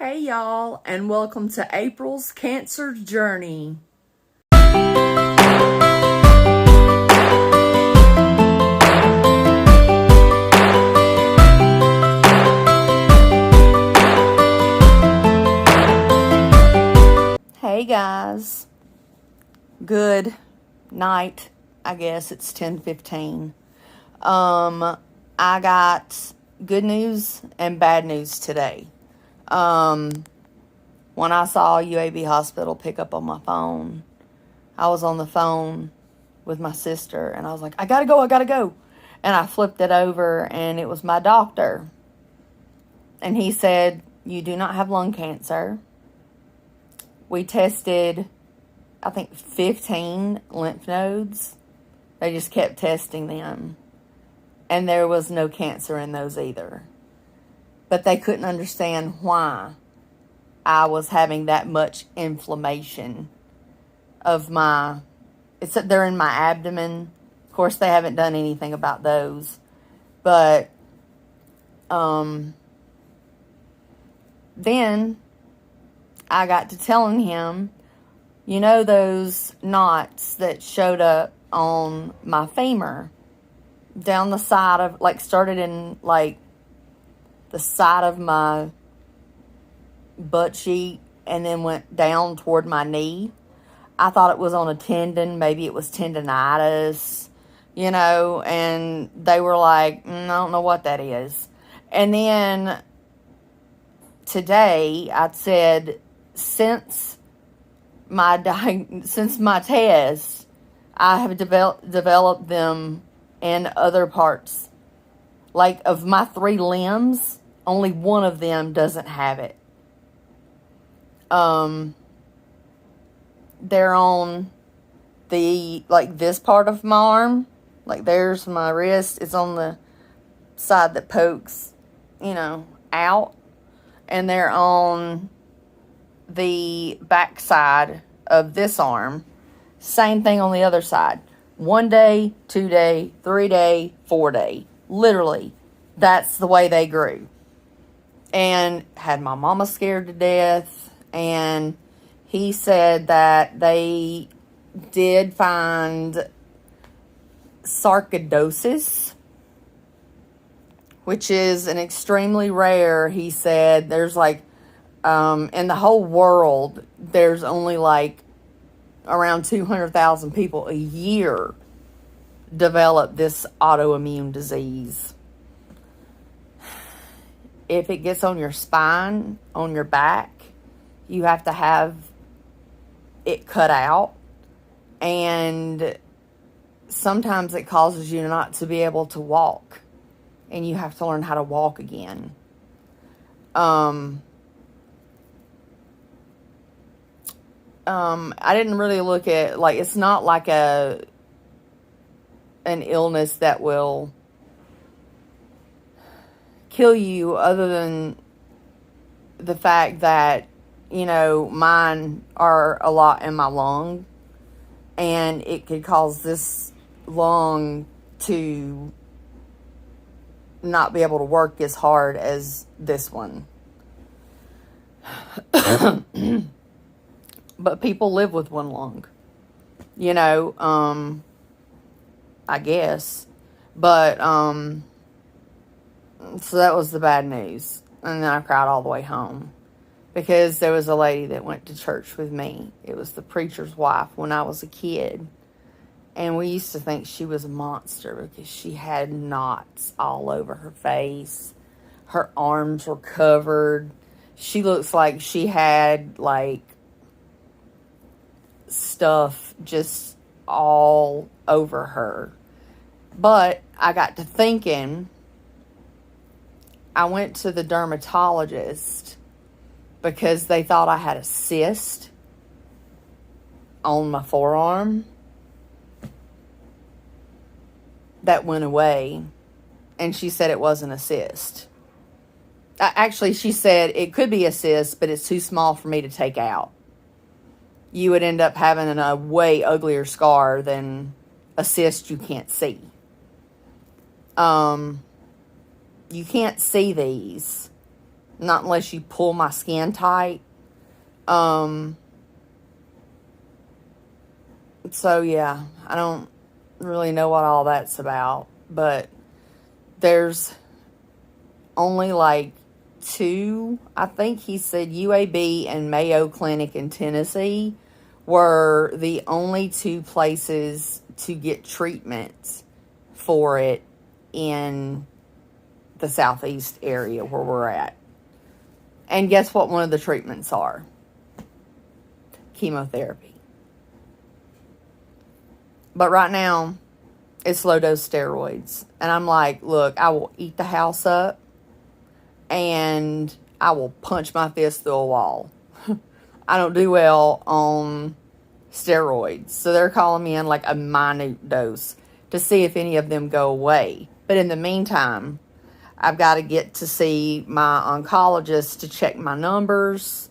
Hey y'all, and welcome to April's Cancer Journey. Hey guys, good night. I guess it's 10:15. I got good news and bad news today. When I saw UAB Hospital pick up on my phone, I was on the phone with my sister and I was like, I gotta go. And I flipped it over and it was my doctor. And he said, you do not have lung cancer. We tested, I think, 15 lymph nodes. They just kept testing them. And there was no cancer in those either. But they couldn't understand why I was having that much inflammation of they're in my abdomen. Of course, they haven't done anything about those. But, then I got to telling him, you know, those knots that showed up on my femur down the side of, started in, the side of my butt cheek and then went down toward my knee. I thought it was on a tendon. Maybe it was tendonitis, and they were like, I don't know what that is. And then today I said, since my test, I have developed them in other parts. Like, of my 3 limbs, only one of them doesn't have it. They're on this part of my arm. There's my wrist. It's on the side that pokes, out. And they're on the back side of this arm. Same thing on the other side. 1 day, 2 day, 3 day, 4 day. Literally, that's the way they grew. And had my mama scared to death. And he said that they did find sarcoidosis, which is an extremely rare, he said, there's in the whole world, there's only around 200,000 people a year develop this autoimmune disease. If it gets on your spine, on your back, you have to have it cut out. And sometimes it causes you not to be able to walk. And you have to learn how to walk again. I didn't really look at, it's not like an illness that will kill you, other than the fact that, mine are a lot in my lung, and it could cause this lung to not be able to work as hard as this one. But people live with one lung, I guess. But, so that was the bad news. And then I cried all the way home. Because there was a lady that went to church with me. It was the preacher's wife when I was a kid. And we used to think she was a monster because she had knots all over her face. Her arms were covered. She looks like she had, stuff just all over her. But I got to thinking, I went to the dermatologist because they thought I had a cyst on my forearm that went away, and she said it wasn't a cyst. Actually, she said it could be a cyst, but it's too small for me to take out. You would end up having a way uglier scar than a cyst you can't see. You can't see these. Not unless you pull my skin tight. So yeah, I don't really know what all that's about, but there's only like two, I think he said UAB and Mayo Clinic in Tennessee were the only two places to get treatment for it in the southeast area where we're at. And guess what one of the treatments are? Chemotherapy. But right now, it's low-dose steroids. And I'm like, look, I will eat the house up and I will punch my fist through a wall. I don't do well on steroids. So they're calling me in like a minute dose to see if any of them go away. But in the meantime, I've got to get to see my oncologist to check my numbers.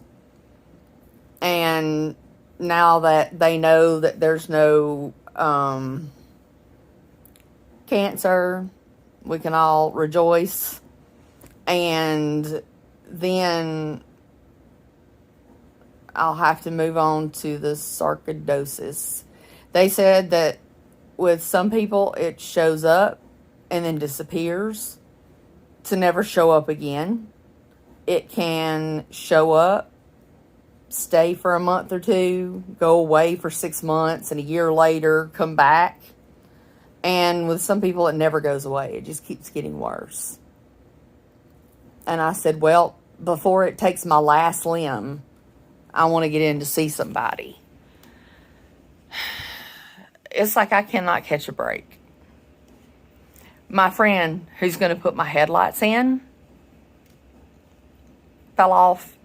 And now that they know that there's no cancer, we can all rejoice. And then I'll have to move on to the sarcoidosis. They said that with some people it shows up and then disappears to never show up again. It can show up, stay for a month or two, go away for 6 months, and a year later come back. And with some people it never goes away. It just keeps getting worse. And I said, well, before it takes my last limb, I want to get in to see somebody. It's like I cannot catch a break. My friend who's going to put my headlights in fell off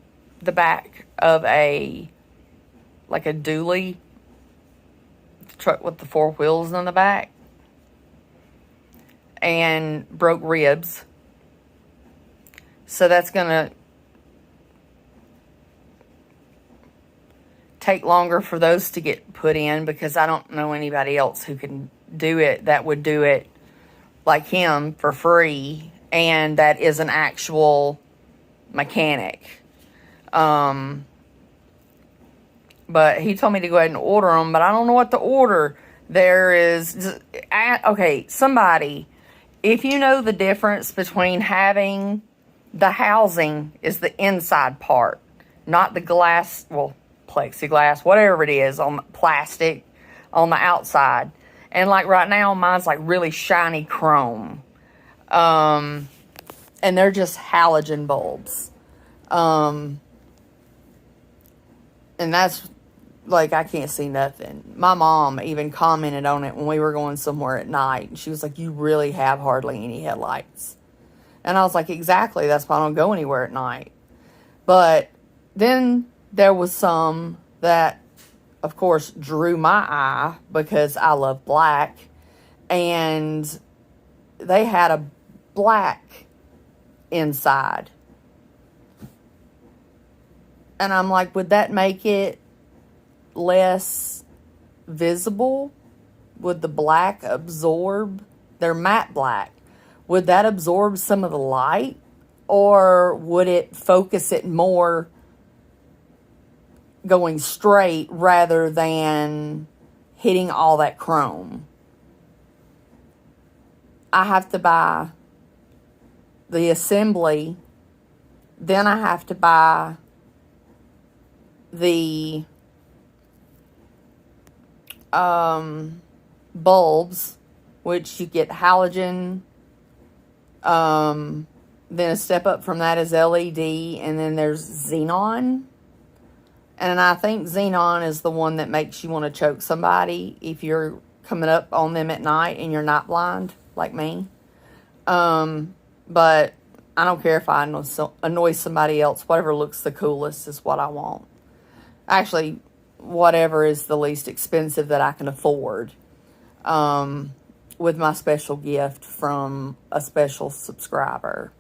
the back of a dually truck with the 4 wheels on the back and broke ribs. So that's going to take longer for those to get put in because I don't know anybody else who can do it that would do it like him for free, and that is an actual mechanic. But he told me to go ahead and order them, but I don't know what to order. Okay, somebody, if you know the difference between having the housing is the inside part, not the glass, well, plexiglass, whatever it is, on the plastic on the outside. And like right now, mine's like really shiny chrome. And they're just halogen bulbs. And that's like, I can't see nothing. My mom even commented on it when we were going somewhere at night. And she was like, you really have hardly any headlights. And I was like, exactly. That's why I don't go anywhere at night. But then there was some that, of course, drew my eye because I love black. And they had a black inside. And I'm like, would that make it less visible? Would the black absorb? They're matte black. Would that absorb some of the light? Or would it focus it more going straight rather than hitting all that chrome? I have to buy the assembly. Then I have to buy the bulbs, which you get halogen. Then a step up from that is LED, and then there's xenon. And I think xenon is the one that makes you want to choke somebody if you're coming up on them at night and you're not blind, like me. But I don't care if I annoy somebody else. Whatever looks the coolest is what I want. Actually, whatever is the least expensive that I can afford. With my special gift from a special subscriber.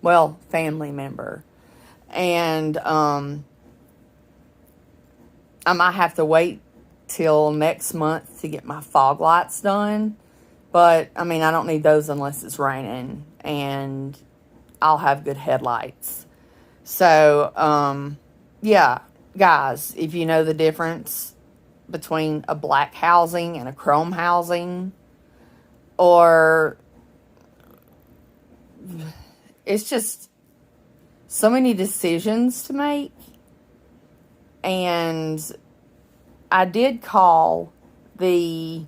Well, family member. And I might have to wait till next month to get my fog lights done. But, I mean, I don't need those unless it's raining. And I'll have good headlights. So, yeah, guys, if you know the difference between a black housing and a chrome housing, or it's just so many decisions to make. And I did call the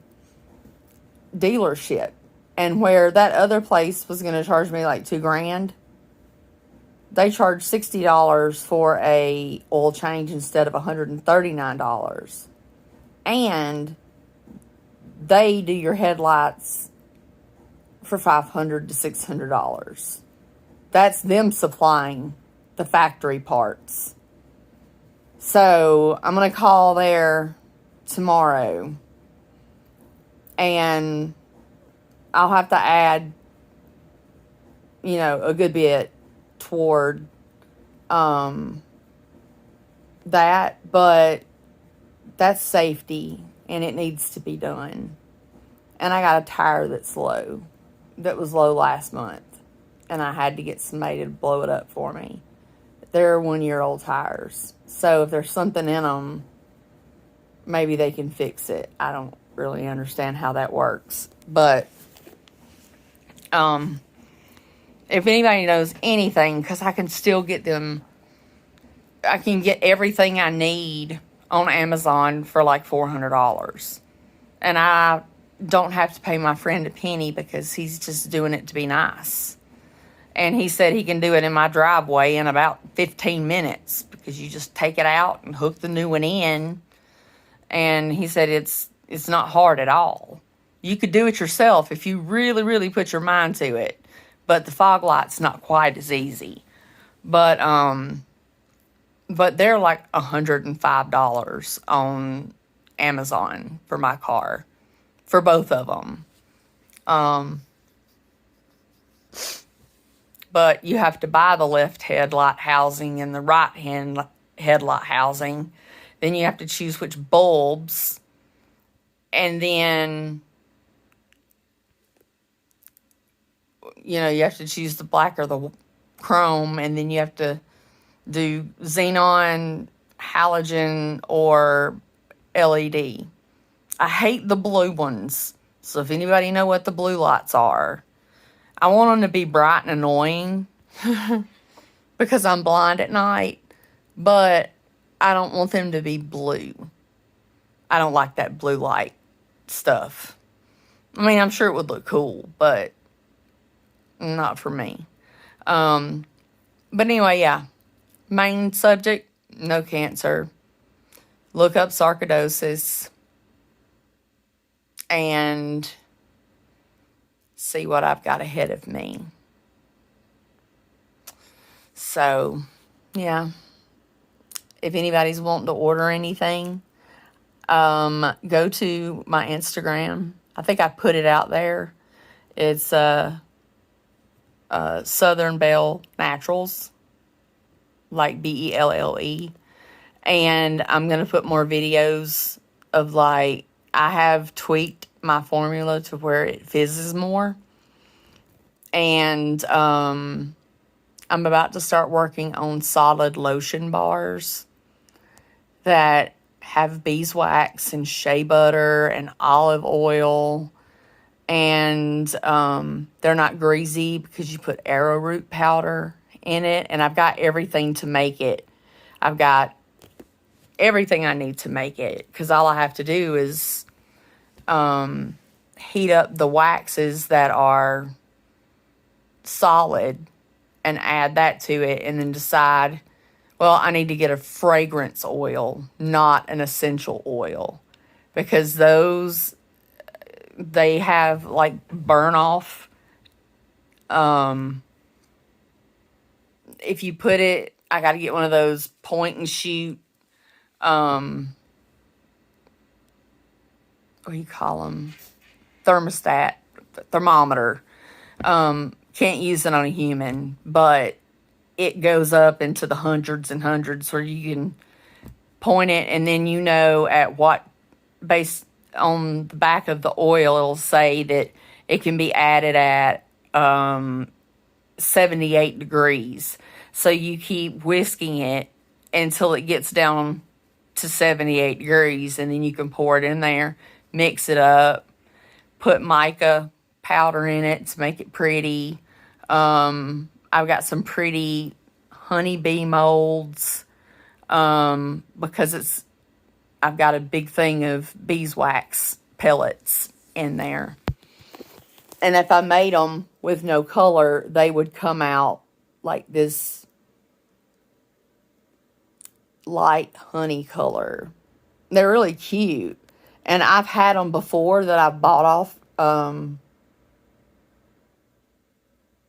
dealership, and where that other place was going to charge me like $2,000, they charged $60 for a oil change instead of $139. And they do your headlights for $500 to $600. That's them supplying the factory parts. So I'm going to call there tomorrow, and I'll have to add, a good bit toward that, but that's safety, and it needs to be done. And I got a tire that was low last month, and I had to get somebody to blow it up for me. They're 1-year-old tires, so if there's something in them, maybe they can fix it. I don't really understand how that works, but if anybody knows anything, because I can still get them, I can get everything I need on Amazon for like $400, and I don't have to pay my friend a penny because he's just doing it to be nice. And he said he can do it in my driveway in about 15 minutes because you just take it out and hook the new one in. And he said it's not hard at all. You could do it yourself if you really, really put your mind to it. But the fog light's not quite as easy. But they're like $105 on Amazon for my car, for both of them. But you have to buy the left headlight housing and the right hand headlight housing. Then you have to choose which bulbs. And then, you have to choose the black or the chrome. And then you have to do xenon, halogen, or LED. I hate the blue ones. So if anybody know what the blue lights are, I want them to be bright and annoying because I'm blind at night, but I don't want them to be blue. I don't like that blue light stuff. I mean, I'm sure it would look cool, but not for me. But anyway, yeah. Main subject, no cancer. Look up sarcoidosis and see what I've got ahead of me. So, yeah. If anybody's wanting to order anything, go to my Instagram. I think I put it out there. It's Southern Belle Naturals, like BELLE. And I'm going to put more videos of I have tweaked my formula to where it fizzes more. And I'm about to start working on solid lotion bars that have beeswax and shea butter and olive oil. And they're not greasy because you put arrowroot powder in it. And I've got everything to make it. I've got everything I need to make it, because all I have to do is heat up the waxes that are solid and add that to it, and then decide, well, I need to get a fragrance oil, not an essential oil, because those, they have like burn off. If you put it, I got to get one of those point and shoot, what do you call them? Thermometer. Can't use it on a human, but it goes up into the hundreds and hundreds where you can point it, and then at what, based on the back of the oil, it'll say that it can be added at 78 degrees. So you keep whisking it until it gets down to 78 degrees, and then you can pour it in there, mix it up, put mica powder in it to make it pretty. I've got some pretty honeybee molds, because I've got a big thing of beeswax pellets in there. And if I made them with no color, they would come out like this light honey color. They're really cute. And I've had them before that I bought off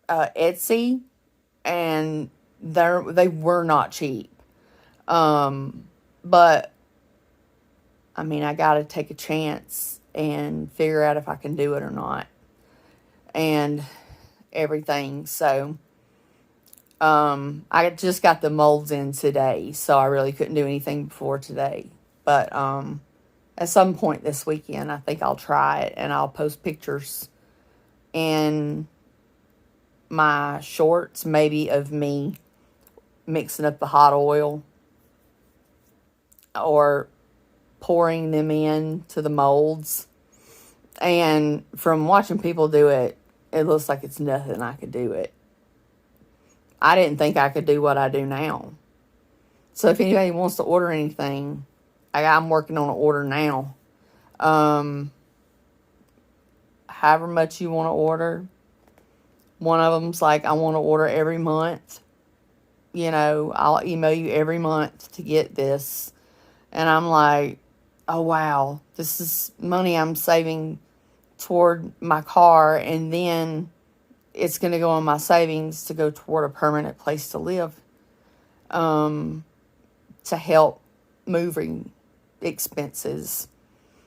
Etsy, and they were not cheap. But I mean, I got to take a chance and figure out if I can do it or not, and everything. So I just got the molds in today, so I really couldn't do anything before today. But at some point this weekend, I think I'll try it, and I'll post pictures in my shorts, maybe of me mixing up the hot oil or pouring them into the molds. And from watching people do it, it looks like it's nothing I could do it. I didn't think I could do what I do now. So if anybody wants to order anything, I'm working on an order now. However much you want to order. One of them's like, I want to order every month. You know, I'll email you every month to get this. And I'm like, oh, wow, this is money I'm saving toward my car. And then it's going to go on my savings to go toward a permanent place to live. To help moving expenses.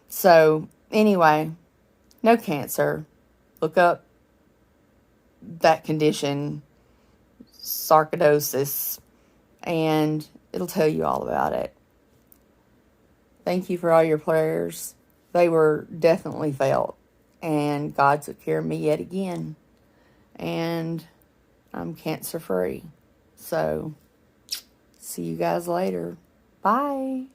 So, anyway, no cancer. Look up that condition, sarcoidosis, and it'll tell you all about it. Thank you for all your prayers. They were definitely felt, and God took care of me yet again. And I'm cancer free. So, see you guys later. Bye.